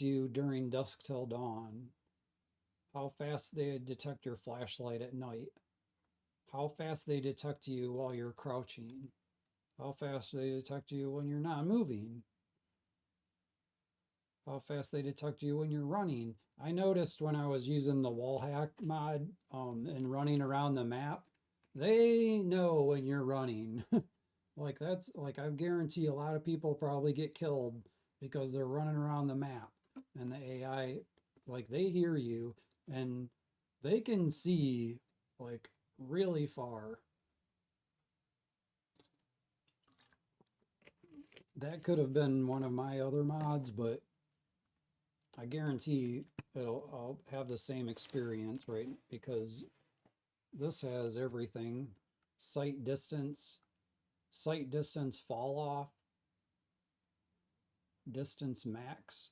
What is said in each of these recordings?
you during dusk till dawn, how fast they detect your flashlight at night, how fast they detect you while you're crouching, how fast they detect you when you're not moving, how fast they detect you when you're running. I noticed when I was using the wall hack mod and running around the map, they know when you're running. Like that's like I guarantee a lot of people probably get killed because they're running around the map and the AI like they hear you and they can see like really far. That could have been one of my other mods, but I guarantee I'll have the same experience, right? Because this has everything. Sight distance, sight distance fall off, distance max,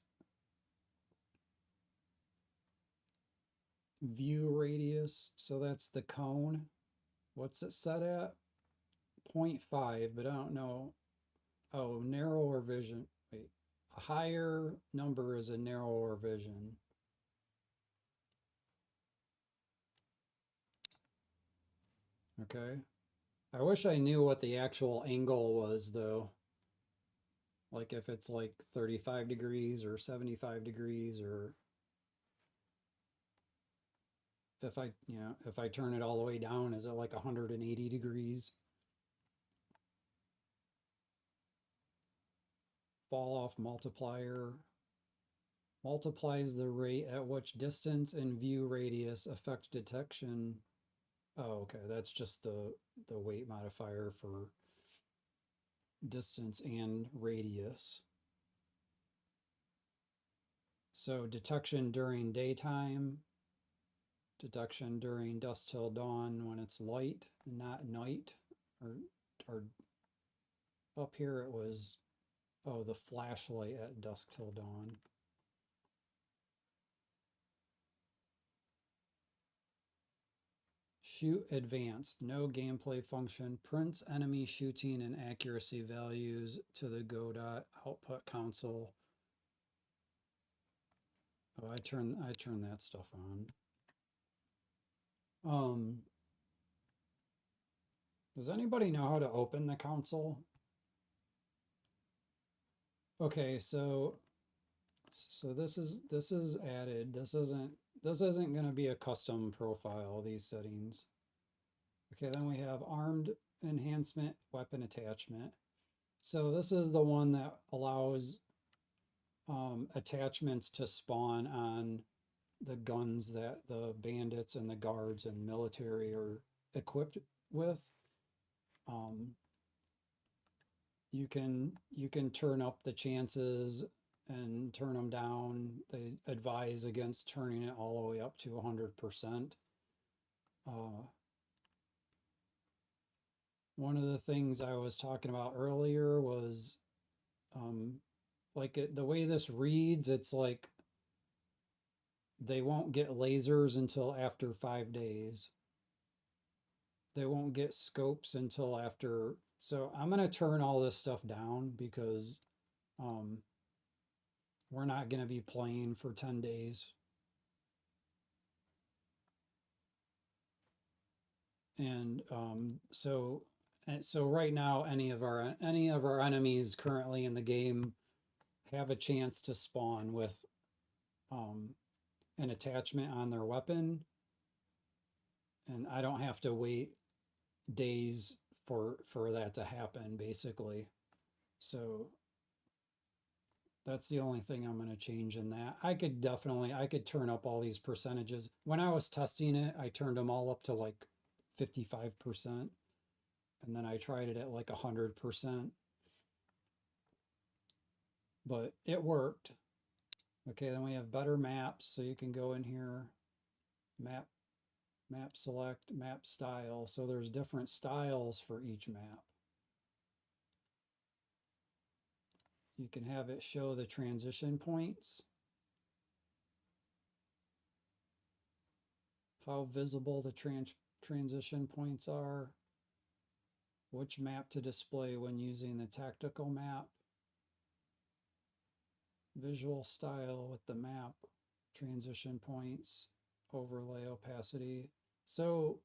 view radius. So that's the cone. What's it set at? Zero point 0.5, but I don't know. Oh, narrower vision. Wait, a higher number is a narrower vision. Okay. I wish I knew what the actual angle was though. Like if it's like 35 degrees or 75 degrees, or if I turn it all the way down, is it like 180 degrees? Fall off multiplier multiplies the rate at which distance and view radius affect detection. Oh, okay. That's just the weight modifier for distance and radius. So detection during daytime, detection during dusk till dawn when it's light and not night, or or up here it was, oh, the flashlight at dusk till dawn. Shoot advanced, no gameplay function, prints enemy shooting and accuracy values to the Godot output console. Oh, I turn that stuff on. Um, does anybody know how to open the console? Okay, so this is added. This isn't going to be a custom profile, these settings. Okay, then we have armed enhancement weapon attachment. So this is the one that allows attachments to spawn on the guns that the bandits and the guards and military are equipped with. Um, you can turn up the chances and turn them down. They advise against turning it all the way up to 100%. Uh, One of the things I was talking about earlier was um, the way this reads, it's like they won't get lasers until after 5 days. They won't get scopes until after. So I'm going to turn all this stuff down because um, we're not going to be playing for 10 days. And so right now, any of our enemies currently in the game have a chance to spawn with um, an attachment on their weapon, and I don't have to wait days for that to happen, basically. So that's the only thing I'm going to change in that. I could turn up all these percentages. When I was testing it, I turned them all up to like 55%, and then I tried it at like 100%, but it worked. Okay, then we have better maps, so you can go in here, map, map select, map style. So there's different styles for each map. You can have it show the transition points, how visible the transition points are, which map to display when using the tactical map. visual style with the map, transition points, overlay opacity. So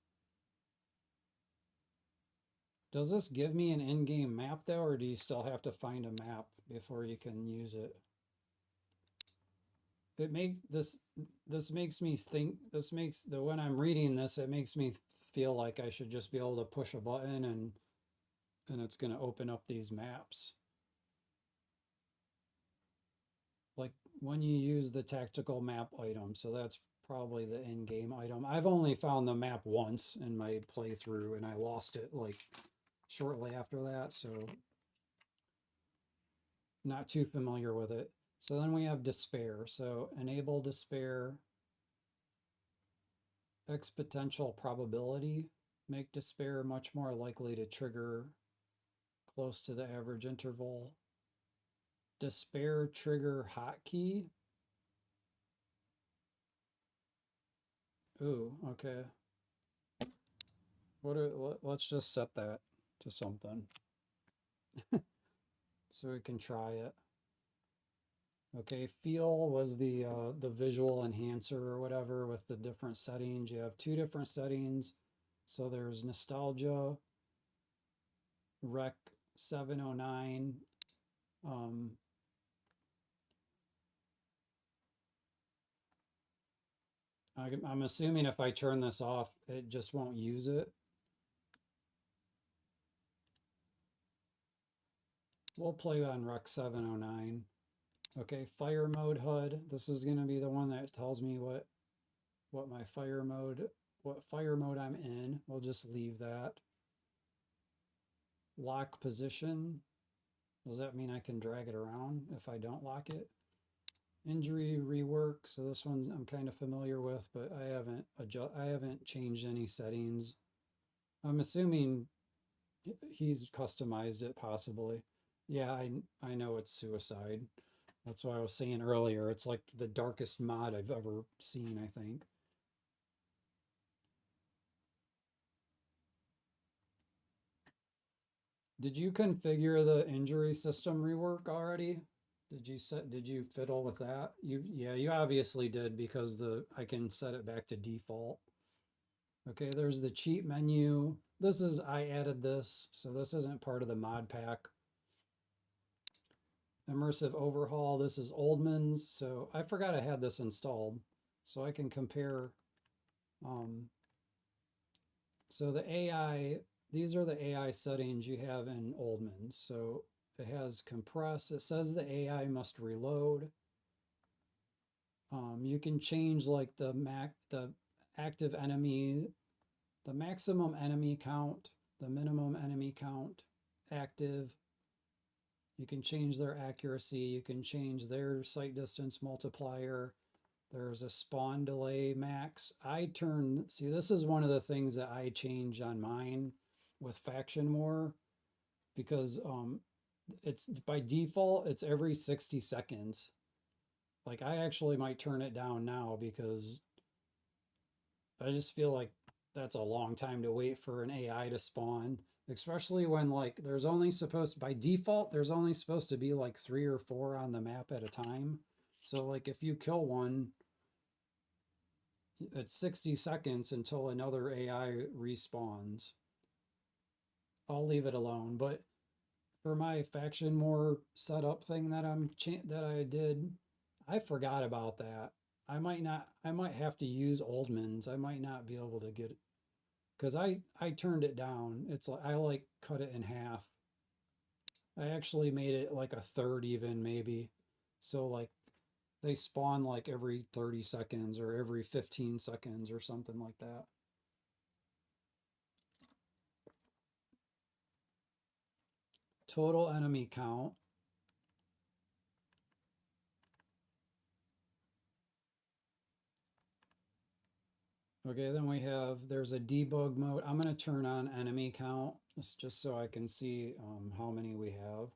does this give me an in-game map though, or do you still have to find a map before you can use it? It makes this makes me think this makes the when I'm reading this, it makes me feel like I should just be able to push a button and it's going to open up these maps. Like when you use the tactical map item, so that's probably the in-game item. I've only found the map once in my playthrough and I lost it like shortly after that, so not too familiar with it. So then we have despair. So enable despair, exponential probability, make despair much more likely to trigger close to the average interval. Despair trigger hotkey. Ooh, okay. Let's just set that to something so we can try it. Okay, feel was the visual enhancer or whatever with the different settings. You have two different settings. So there's nostalgia, rec 709. Um, I'm assuming if I turn this off, it just won't use it. We'll play on rec 709. Okay, fire mode HUD. This is going to be the one that tells me what my fire mode, what fire mode I'm in. We'll just leave that. Lock position. Does that mean I can drag it around if I don't lock it? Injury rework. So this one I'm kind of familiar with, but I haven't changed any settings. I'm assuming he's customized it possibly. Yeah, I know it's suicide. That's why I was saying earlier. It's like the darkest mod I've ever seen, I think. Did you configure the injury system rework already? Did you fiddle with that? Yeah, you obviously did because the I can set it back to default. Okay, there's the cheat menu. This is I added this, so this isn't part of the mod pack. Immersive overhaul. This is Oldman's, so I forgot I had this installed, so I can compare. So the AI, these are the AI settings you have in Oldman's. So it has compress. It says the AI must reload. You can change like the active enemy, the maximum enemy count, the minimum enemy count, active. You can change their accuracy. You can change their sight distance multiplier. There's a spawn delay max. See, this is one of the things that I change on mine with faction war because it's by default, it's every 60 seconds. Like I actually might turn it down now because I just feel like that's a long time to wait for an AI to spawn, especially when like by default there's only supposed to be like 3 or 4 on the map at a time. So like if you kill one, it's 60 seconds until another AI respawns. I'll leave it alone, but for my faction more setup thing that I did, I forgot about that. I might have to use Oldman's. I might not be able to get it because I turned it down. It's like I like cut it in half. I actually made it like a third even maybe. So like they spawn like every 30 seconds or every 15 seconds or something like that. Total enemy count. Okay, then there's a debug mode. I'm going to turn on enemy count just so I can see how many we have.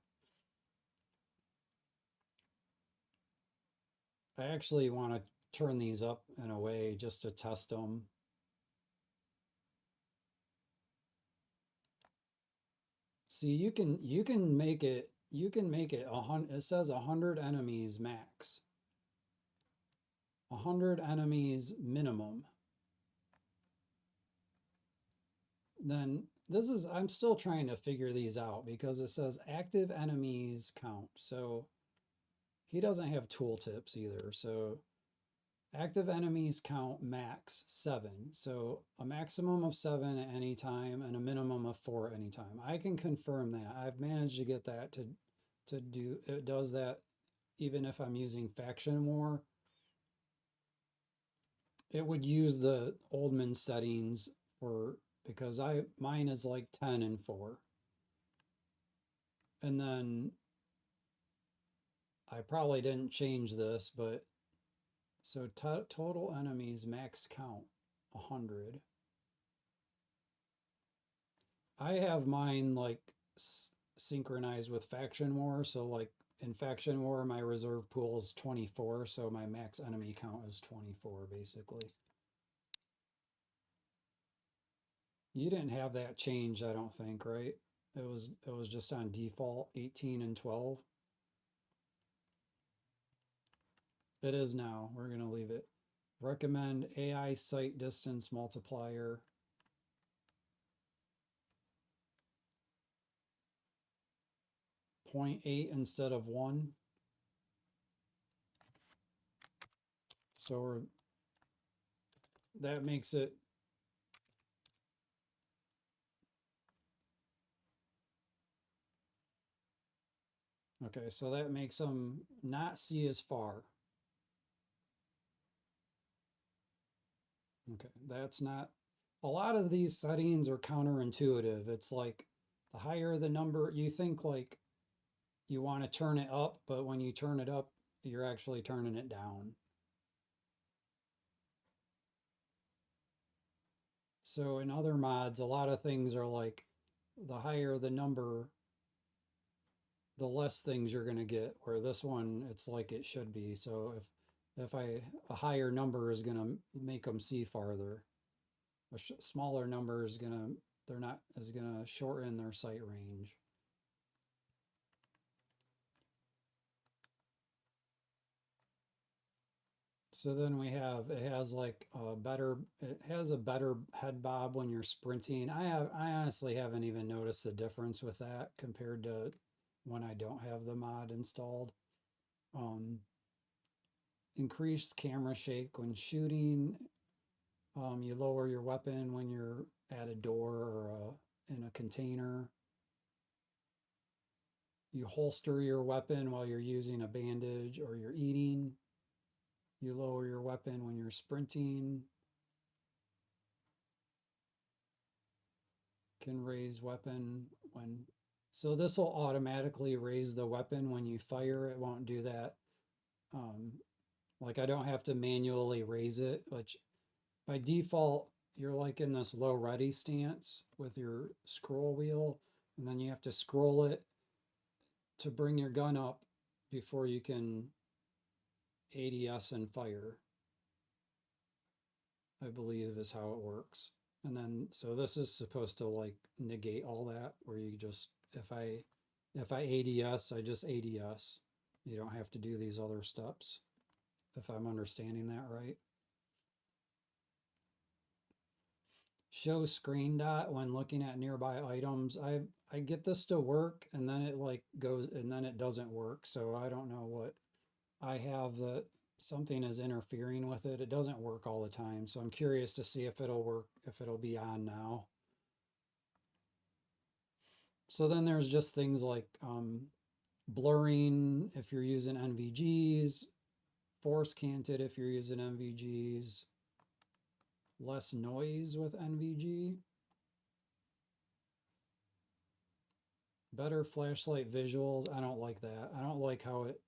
I actually want to turn these up in a way just to test them. See, you can make it you can make it 100. It says 100 enemies max, 100 enemies minimum. Then this is, I'm still trying to figure these out because it says active enemies count. So he doesn't have tooltips either. So active enemies count max 7. So a maximum of 7 at any time and a minimum of 4 at any time. I can confirm that. I've managed to get that to do, it does that even if I'm using faction war. It would use the Oldman settings for, because mine is like 10 and 4. And then I probably didn't change this, but so total enemies max count 100. I have mine like synchronized with faction war. So like in faction war, my reserve pool is 24. So my max enemy count is 24 basically. You didn't have that changed, I don't think, right? It was just on default 18 and 12. It is now. We're going to leave it. Recommend AI sight distance multiplier. 0.8 instead of 1. So that makes it, okay, so that makes them not see as far. Okay, that's not, a lot of these settings are counterintuitive. It's like the higher the number, you think like you want to turn it up, but when you turn it up, you're actually turning it down. So in other mods, a lot of things are like the higher the number, the less things you're going to get. Where this one, it's like it should be. So if a higher number is going to make them see farther, a smaller number is going to, they're not, is going to shorten their sight range. So then we have, it has like a better, it has a better head bob when you're sprinting. I honestly haven't even noticed the difference with that compared to when I don't have the mod installed. Um, Increased camera shake when shooting. You lower your weapon when you're at a door or in a container. You holster your weapon while you're using a bandage or you're eating. You lower your weapon when you're sprinting. Can raise weapon when, so this will automatically raise the weapon when you fire. It won't do that. Like I don't have to manually raise it, which by default you're like in this low ready stance with your scroll wheel, and then you have to scroll it to bring your gun up before you can ADS and fire, I believe is how it works. And then, so this is supposed to like negate all that, where you just, if I ADS, I just ADS. You don't have to do these other steps, if I'm understanding that right. Show screen dot when looking at nearby items. I get this to work and then it like goes and then it doesn't work. So I don't know what I have, that something is interfering with it. It doesn't work all the time. So I'm curious to see if it'll work, if it'll be on now. So then there's just things like blurring if you're using NVGs, force canted if you're using NVGs, less noise with NVG, better flashlight visuals. I don't like that. I don't like how it,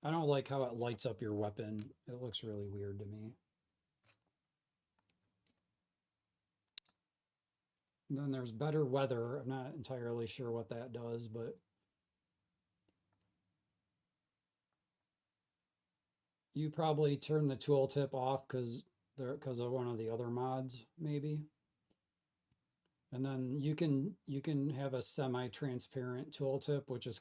I don't like how it lights up your weapon. It looks really weird to me. And then there's better weather. I'm not entirely sure what that does, but you probably turn the tooltip off because of one of the other mods, maybe. And then you can have a semi-transparent tooltip, which is